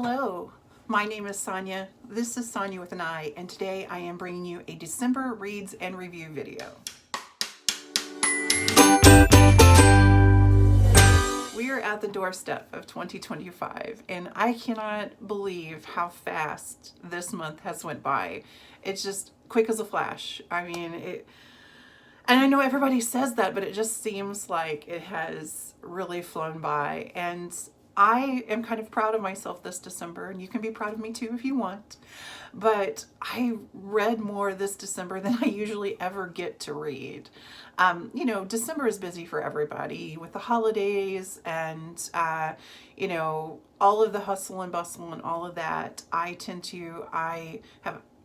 Hello, my name is Sonia. This is Sonia with an I, and today I am bringing you a December Reads and Review video. We are at the doorstep of 2025, and I cannot believe how fast this month has went by. It's just quick as a flash. And I know everybody says that, but it just seems like it has really flown by. And I am kind of proud of myself this December, and you can be proud of me too if you want. But I read more this December than I usually ever get to read. December is busy for everybody with the holidays and, all of the hustle and bustle and all of that. I do a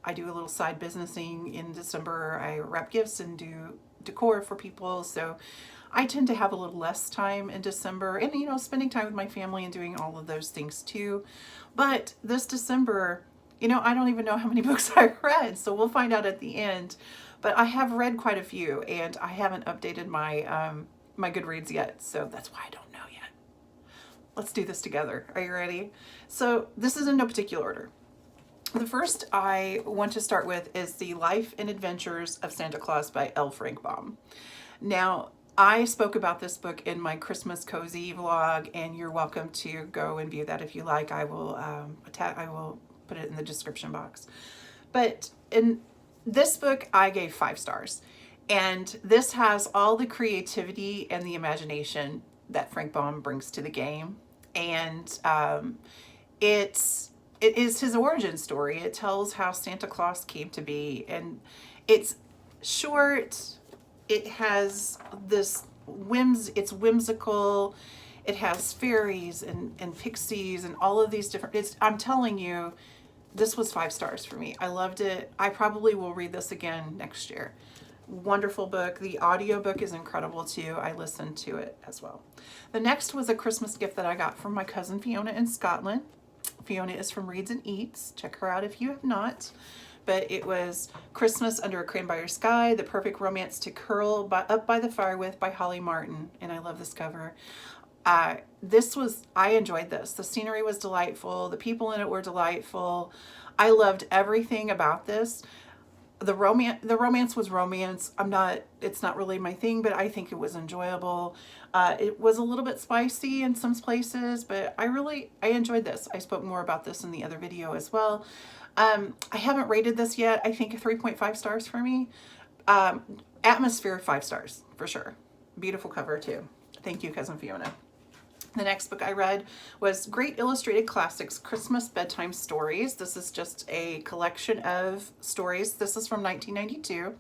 little side businessing in December. I wrap gifts and do decor for people. So I tend to have a little less time in December and, spending time with my family and doing all of those things too. But this December, I don't even know how many books I read. So we'll find out at the end. But I have read quite a few, and I haven't updated my my Goodreads yet. So that's why I don't know yet. Let's do this together. Are you ready? So this is in no particular order. The first I want to start with is The Life and Adventures of Santa Claus by L. Frank Baum. Now, I spoke about this book in my Christmas Cozy vlog, and you're welcome to go and view that if you like. I will put it in the description box. But in this book, I gave 5 stars. And this has all the creativity and the imagination that Frank Baum brings to the game. And it is his origin story. It tells how Santa Claus came to be. And it's short. It has this it's whimsical. It has fairies and pixies and all of these different, I'm telling you, this was 5 stars for me. I loved it. I probably will read this again next year. Wonderful book. The audiobook is incredible too. I listened to it as well. The next was a Christmas gift that I got from my cousin Fiona in Scotland. Fiona is from Reads and Eats. Check her out if you have not. But it was Christmas Under a Cranberry Sky, the perfect romance to curl up by the fire with by Holly Martin. And I love this cover. I enjoyed this. The scenery was delightful. The people in it were delightful. I loved everything about this. The romance was romance. It's not really my thing, but I think it was enjoyable. It was a little bit spicy in some places, but I enjoyed this. I spoke more about this in the other video as well. I haven't rated this yet. I think 3.5 stars for me. Atmosphere, 5 stars for sure. Beautiful cover too. Thank you, Cousin Fiona. The next book I read was Great Illustrated Classics Christmas Bedtime Stories. This is just a collection of stories. This is from 1992.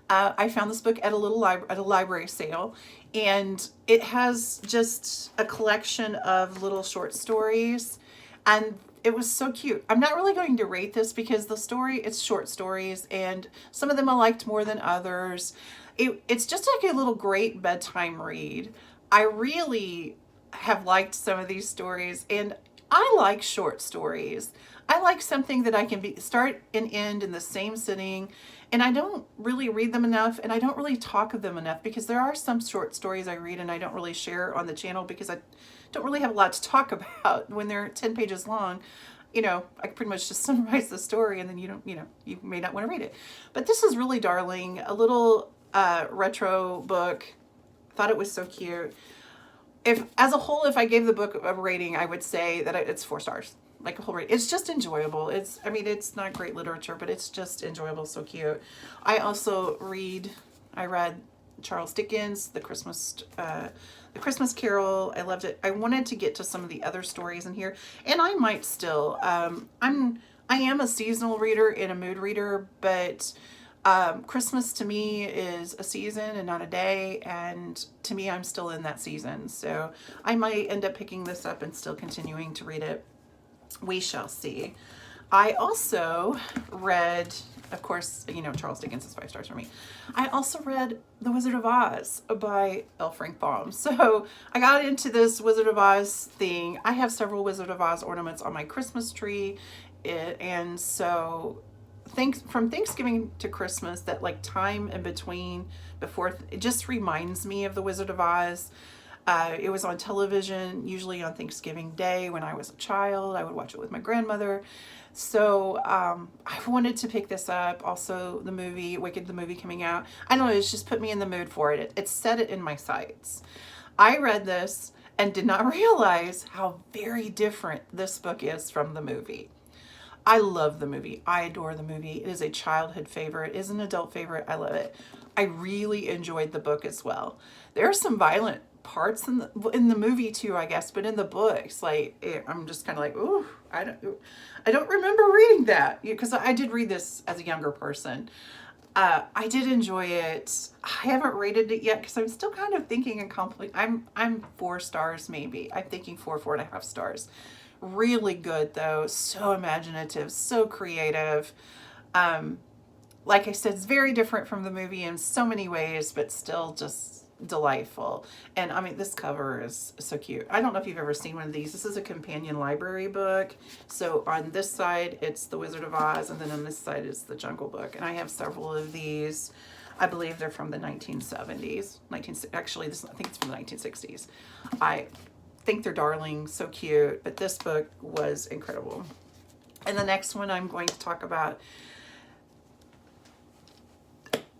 I found this book at a library sale, and it has just a collection of little short stories, and it was so cute. I'm not really going to rate this because it's short stories, and some of them I liked more than others. It's just like a little great bedtime read. I really have liked some of these stories, and I like short stories. I like something that I can start and end in the same sitting, and I don't really read them enough, and I don't really talk of them enough, because there are some short stories I read and I don't really share on the channel because I don't really have a lot to talk about when they're 10 pages long. I pretty much just summarize the story, and then you may not want to read it. But this is really darling, a little retro book. Thought it was so cute. If I gave the book a rating, I would say that it's 4 stars, like a whole rating. It's just enjoyable. It's not great literature, but it's just enjoyable. So cute. I read Charles Dickens, the Christmas Carol. I loved it. I wanted to get to some of the other stories in here, and I might still. I am a seasonal reader and a mood reader, but Christmas to me is a season and not a day, and to me I'm still in that season, so I might end up picking this up and still continuing to read it. We shall see. I also read, of course, Charles Dickens is 5 stars for me. I also read The Wizard of Oz by L. Frank Baum. So I got into this Wizard of Oz thing. I have several Wizard of Oz ornaments on my Christmas tree, and so from Thanksgiving to Christmas, that like time in between, it just reminds me of the Wizard of Oz. It was on television, usually on Thanksgiving Day when I was a child. I would watch it with my grandmother. So I wanted to pick this up. Also, the movie, Wicked, the movie coming out. I don't know, it's just put me in the mood for it. It set it in my sights. I read this and did not realize how very different this book is from the movie. I love the movie. I adore the movie. It is a childhood favorite. It is an adult favorite. I love it. I really enjoyed the book as well. There are some violent parts in the movie too, I guess, but in the books, like I'm just kind of like, ooh, I don't remember reading that, because I did read this as a younger person. I did enjoy it. I haven't rated it yet because I'm still kind of thinking and I'm 4 stars maybe. I'm thinking 4.5 stars. Really good though, so imaginative, so creative. Like I said, it's very different from the movie in so many ways, but still just delightful. And I mean, this cover is so cute. I don't know if you've ever seen one of these. This is a companion library book. So on this side, it's The Wizard of Oz, and then on this side is The Jungle Book. And I have several of these. I believe they're from the 1970s. Actually, I think it's from the 1960s. I think they're darling, so cute. But this book was incredible. And the next one I'm going to talk about,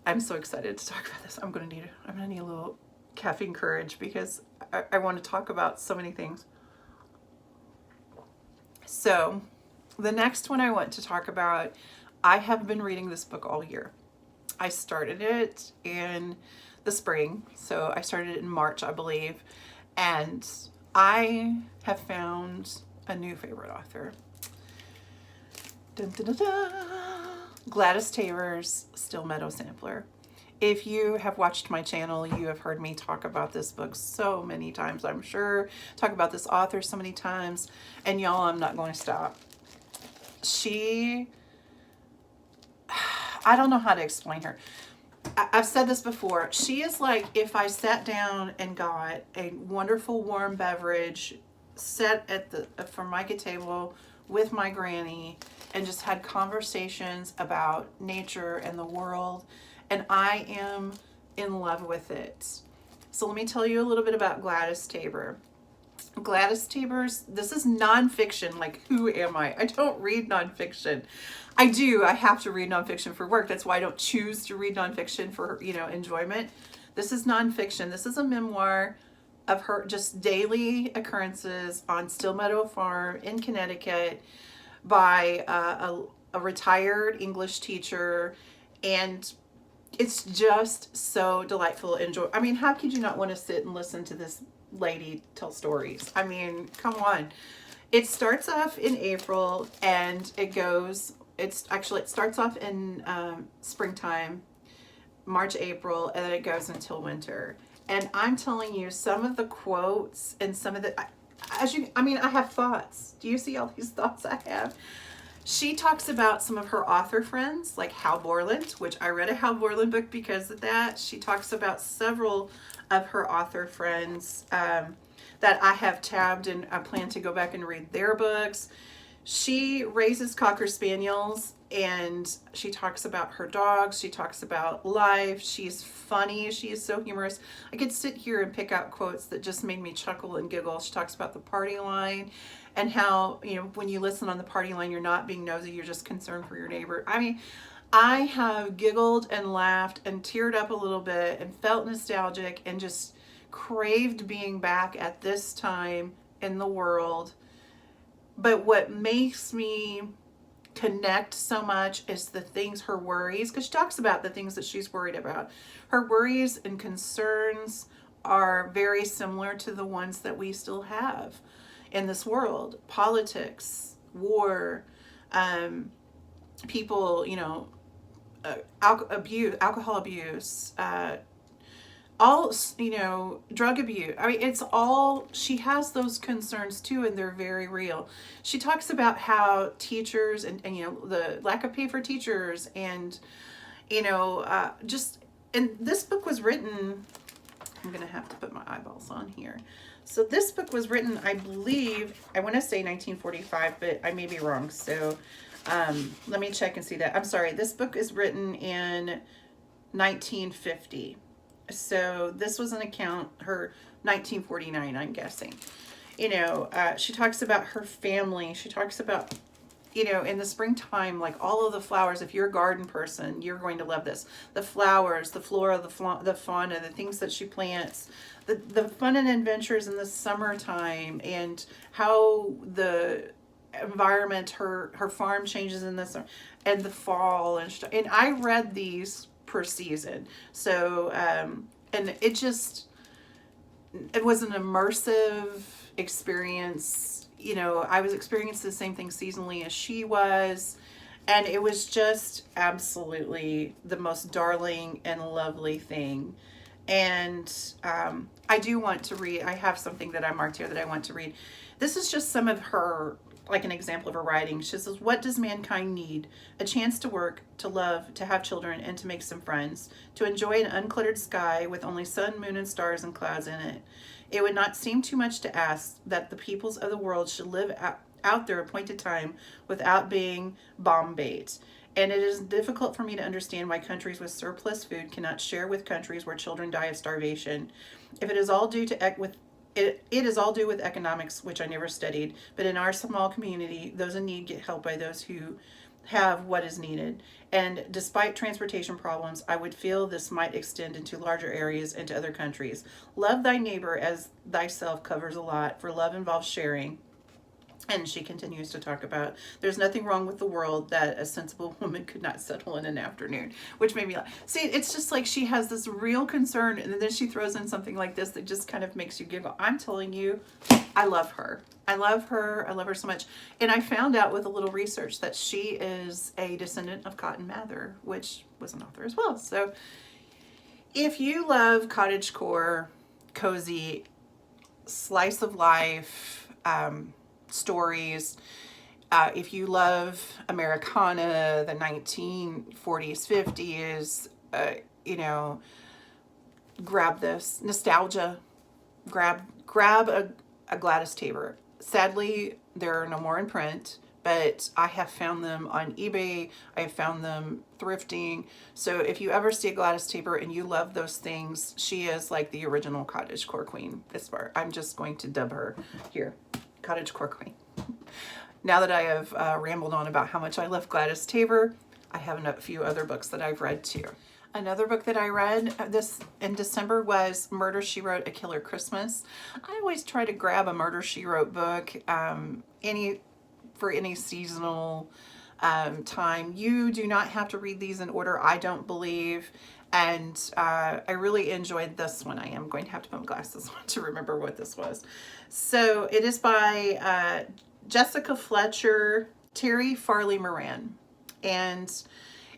I'm so excited to talk about this. I'm gonna need a little caffeine courage because I want to talk about so many things. So the next one I want to talk about, I have been reading this book all year. I started it in the spring, so I started it in March, I believe, and I have found a new favorite author. Dun, dun, dun, dun. Gladys Taylor's Still Meadow Sampler. If you have watched my channel, you have heard me talk about this book so many times, I'm sure. Talk about this author so many times. And y'all, I'm not going to stop. I don't know how to explain her. I've said this before. She is like if I sat down and got a wonderful warm beverage, sat at the Formica table with my granny, and just had conversations about nature and the world, and I am in love with it. So let me tell you a little bit about Gladys Taylor. Gladys Taylor's, this is nonfiction. Like, who am I? I don't read nonfiction. I have to read nonfiction for work. That's why I don't choose to read nonfiction for, enjoyment. This is nonfiction. This is a memoir of her just daily occurrences on Still Meadow Farm in Connecticut by a retired English teacher, and it's just so delightful. I mean, how could you not want to sit and listen to this lady tell stories? I mean, come on. It starts off in April and it starts off in springtime, March, April, and then it goes until winter. And I'm telling you, some of the quotes and some of the, I have thoughts. Do you see all these thoughts I have? She talks about some of her author friends, like Hal Borland, which I read a Hal Borland book because of that. She talks about several of her author friends that I have tabbed, and I plan to go back and read their books. She raises Cocker Spaniels, and she talks about her dogs. She talks about life. She's funny. She is so humorous. I could sit here and pick out quotes that just made me chuckle and giggle. She talks about the party line and how, when you listen on the party line, you're not being nosy. You're just concerned for your neighbor. I mean, I have giggled and laughed and teared up a little bit and felt nostalgic and just craved being back at this time in the world. But what makes me connect so much is the things, her worries, because she talks about the things that she's worried about. Her worries and concerns are very similar to the ones that we still have in this world. Politics, war, people, alcohol abuse, all, drug abuse. I mean, it's all, she has those concerns too, and they're very real. She talks about how teachers and the lack of pay for teachers and, and this book was written, I'm going to have to put my eyeballs on here. So this book was written, I believe, I want to say 1945, but I may be wrong. So let me check and see that. I'm sorry. This book is written in 1950. So this was an account, her 1949, I'm guessing. You know, she talks about her family. She talks about, you know, in the springtime, like all of the flowers. If you're a garden person, you're going to love this. The flowers, the flora, the fauna, the things that she plants, the fun and adventures in the summertime, and how the environment, her farm changes in the summer and the fall and I read these per season. So and it was an immersive experience. You know, I was experiencing the same thing seasonally as she was. And it was just absolutely the most darling and lovely thing. And I do want to read, I have something that I marked here that I want to read. This is just some of her, like an example of her writing. She says, what does mankind need? A chance to work, to love, to have children, and to make some friends, to enjoy an uncluttered sky with only sun, moon, and stars and clouds in it. It would not seem too much to ask that the peoples of the world should live out their appointed time without being bomb bait. And it is difficult for me to understand why countries with surplus food cannot share with countries where children die of starvation. If it is all due to it is all due with economics, which I never studied, but in our small community, those in need get helped by those who have what is needed. And despite transportation problems, I would feel this might extend into larger areas and to other countries. Love thy neighbor as thyself covers a lot, for love involves sharing. And she continues to talk about there's nothing wrong with the world that a sensible woman could not settle in an afternoon, which made me laugh. See, it's just like she has this real concern, and then she throws in something like this that just kind of makes you giggle. I'm telling you, I love her. I love her. I love her so much. And I found out with a little research that she is a descendant of Cotton Mather, which was an author as well. So if you love cottagecore, cozy, slice of life, stories, if you love Americana, the 1940s, 50s, you know, grab this. Nostalgia, grab a Gladys Taber. Sadly, there are no more in print, but I have found them on eBay. I have found them thrifting. So if you ever see a Gladys Taber and you love those things, she is like the original cottagecore queen. This far, I'm just going to dub her here, cottagecore queen. Now that I have rambled on about how much I love Gladys Taber, I have a few other books that I've read too. Another book that I read this in December was Murder, She Wrote, A Killer Christmas. I always try to grab a Murder, She Wrote book for any seasonal time. You do not have to read these in order, I don't believe. And I really enjoyed this one. I am going to have to put my glasses on to remember what this was. So it is by Jessica Fletcher, Terry Farley Moran. And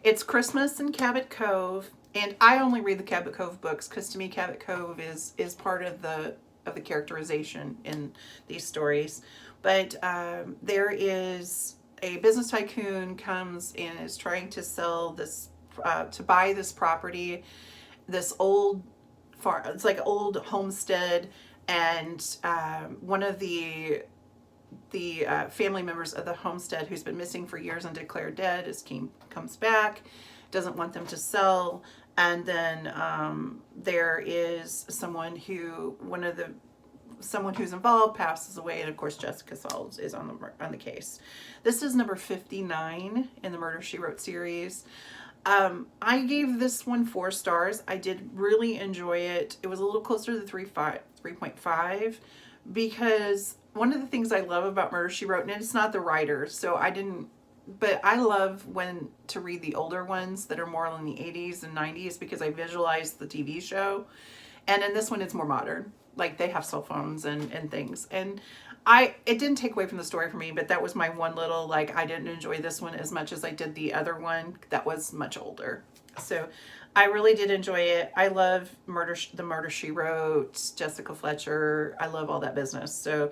it's Christmas in Cabot Cove. And I only read the Cabot Cove books because to me Cabot Cove is part of the characterization in these stories. But there is a business tycoon comes and is trying to sell this to buy this property, this old farm. It's like an old homestead, and one of the family members of the homestead who's been missing for years and declared dead comes back, doesn't want them to sell, and then there is someone who's involved passes away, and of course Jessica Sauls is on the case. This is number 59 in the Murder, She Wrote series. I gave this one 4 stars. I did really enjoy it. It was a little closer to 3.5 because one of the things I love about Murder, She Wrote, and it's not the writer, so but I love to read the older ones that are more in the 80s and 90s because I visualize the TV show. And in this one, it's more modern. Like they have cell phones and things. And it didn't take away from the story for me, but that was my one little, like, I didn't enjoy this one as much as I did the other one that was much older. So I really did enjoy it. I love the Murder, She Wrote, Jessica Fletcher. I love all that business. So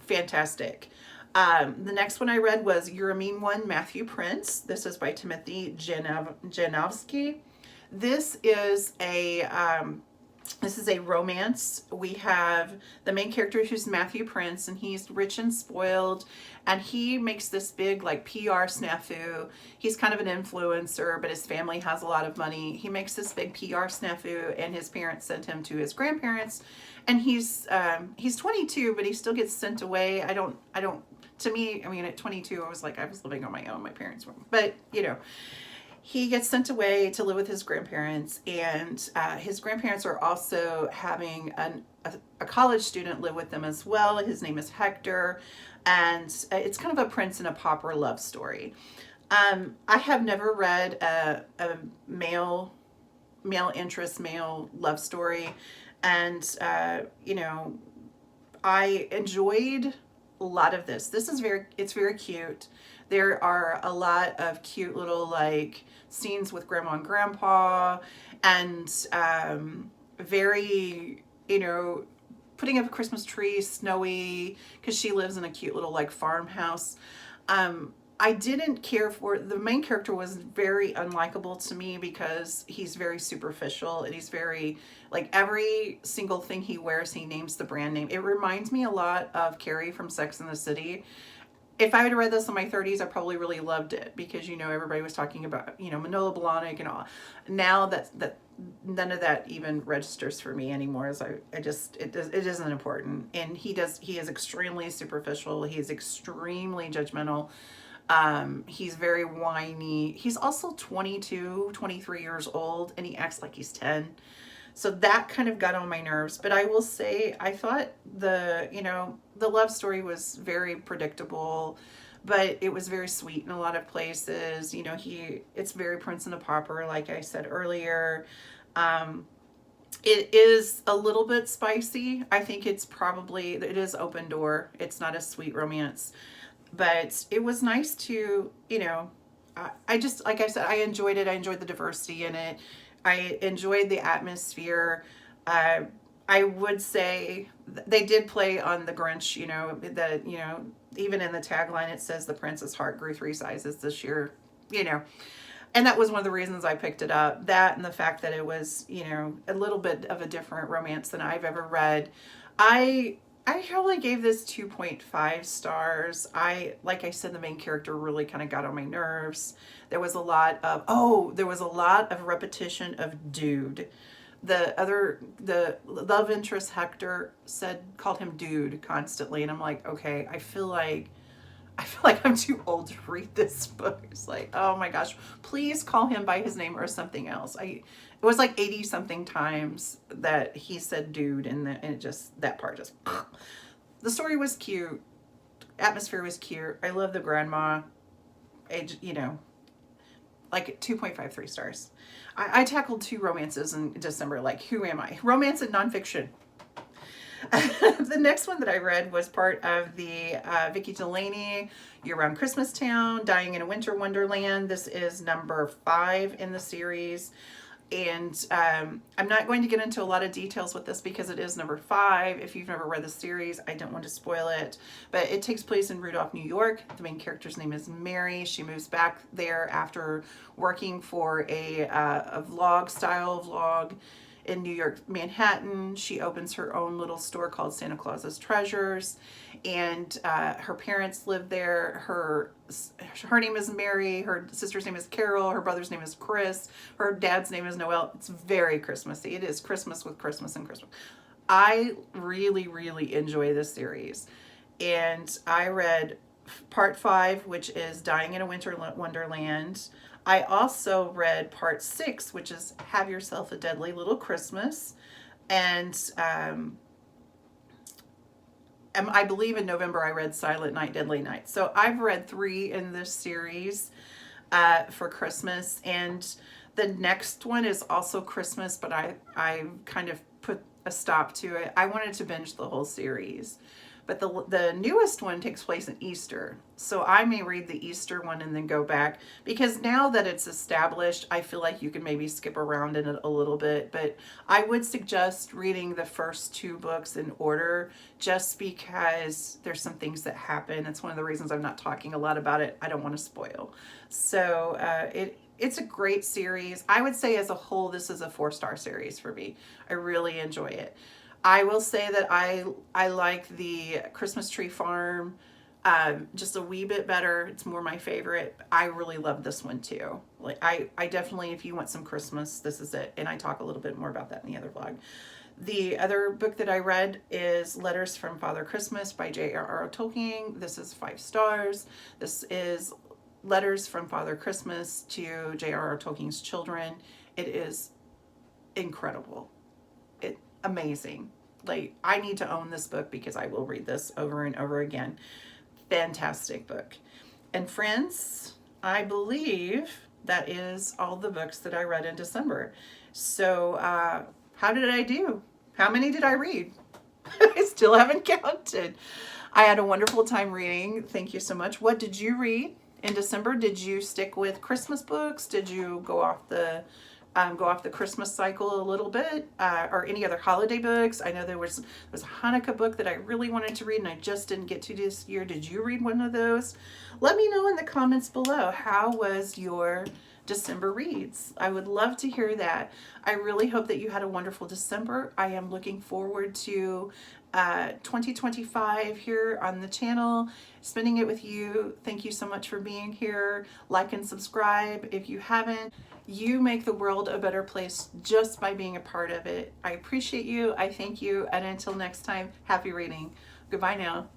fantastic. The next one I read was You're a Mean One, Matthew Prince. This is by Timothy Janowski. This is This is a romance. We have the main character who's Matthew Prince, and he's rich and spoiled, and he makes this big like PR snafu. He's kind of an influencer, but his family has a lot of money. He makes this big PR snafu, and his parents sent him to his grandparents, and he's 22, but he still gets sent away. I don't. To me, I mean, at 22, I was like, I was living on my own. My parents weren't, but you know, he gets sent away to live with his grandparents, and his grandparents are also having a college student live with them as well. His name is Hector, and it's kind of a prince and a pauper love story. I have never read a male interest, male love story, and you know, I enjoyed a lot of this. It's very cute. There are a lot of cute little like scenes with grandma and grandpa, and very, you know, putting up a Christmas tree, snowy, because she lives in a cute little like farmhouse. I didn't care for the main character. Was very unlikable to me because he's very superficial, and he's very like every single thing he wears he names the brand name. It reminds me a lot of Carrie from Sex and the City. If I had read this in my 30s, I probably really loved it because, you know, everybody was talking about, you know, Manolo Blahnik and all. Now that none of that even registers for me anymore. As it isn't important. And he is extremely superficial. He's extremely judgmental. He's very whiny. He's also 22, 23 years old, and he acts like he's 10. So that kind of got on my nerves. But I will say, I thought the love story was very predictable, but it was very sweet in a lot of places. You know, it's very Prince and a Pauper, like I said earlier. It is a little bit spicy. I think it is open door. It's not a sweet romance, but it was nice to, you know, I just, like I said, I enjoyed it. I enjoyed the diversity in it. I enjoyed the atmosphere. I would say they did play on the Grinch, you know, that, you know, even in the tagline, it says the prince's heart grew 3 sizes this year, you know, and that was one of the reasons I picked it up. That and the fact that it was, you know, a little bit of a different romance than I've ever read. I probably gave this 2.5 stars. Like I said, the main character really kind of got on my nerves. There was a lot of repetition of dude. The love interest Hector called him dude constantly, and I'm like, okay, I feel like I'm too old to read this book. It's like, oh my gosh, please call him by his name or something else. It was like 80 something times that he said dude, and it just, that part just, the story was cute. Atmosphere was cute. I love the grandma. You know, like 2.53 stars. I tackled 2 romances in December. Like, who am I? Romance and nonfiction. The next one that I read was part of the Vicki Delaney Year-Round Christmas Town, Dying in a Winter Wonderland. This is number 5 in the series. And I'm not going to get into a lot of details with this because it is number 5. If you've never read the series, I don't want to spoil it. But it takes place in Rudolph, New York. The main character's name is Mary. She moves back there after working for a style vlog in New York, Manhattan. She opens her own little store called Santa Claus's Treasures, and her parents live there. Her name is Mary, her sister's name is Carol, her brother's name is Chris, her dad's name is Noel. It's very Christmassy. It is Christmas with Christmas and Christmas. I really, really enjoy this series, and I read part 5, which is Dying in a Winter Wonderland. I also read part 6, which is Have Yourself a Deadly Little Christmas. And I believe in November I read Silent Night, Deadly Night. So I've read 3 in this series for Christmas. And the next one is also Christmas, but I kind of put a stop to it. I wanted to binge the whole series. But the newest one takes place in Easter. So I may read the Easter one and then go back, because now that it's established, I feel like you can maybe skip around in it a little bit. But I would suggest reading the first two books in order, just because there's some things that happen. It's one of the reasons I'm not talking a lot about it. I don't want to spoil. So it's a great series. I would say as a whole, this is a 4-star series for me. I really enjoy it. I will say that I like the Christmas Tree Farm just a wee bit better. It's more my favorite. I really love this one too. Like I definitely, if you want some Christmas, this is it. And I talk a little bit more about that in the other vlog. The other book that I read is Letters from Father Christmas by J.R.R. Tolkien. This is 5 stars. This is Letters from Father Christmas to J.R.R. Tolkien's children. It is incredible. Amazing. Like, I need to own this book because I will read this over and over again. Fantastic book. And friends, I believe that is all the books that I read in December. So how did I do? How many did I read? I still haven't counted. I had a wonderful time reading. Thank you so much. What did you read in December? Did you stick with Christmas books? Did you go off the Christmas cycle a little bit, or any other holiday books? I know there was a Hanukkah book that I really wanted to read and I just didn't get to this year. Did you read one of those? Let me know in the comments below. How was your December reads? I would love to hear that. I really hope that you had a wonderful December. I am looking forward to 2025 here on the channel, spending it with you. Thank you so much for being here. Like and subscribe if you haven't. You make the world a better place just by being a part of it. I appreciate you. I thank you. And until next time, happy reading. Goodbye now.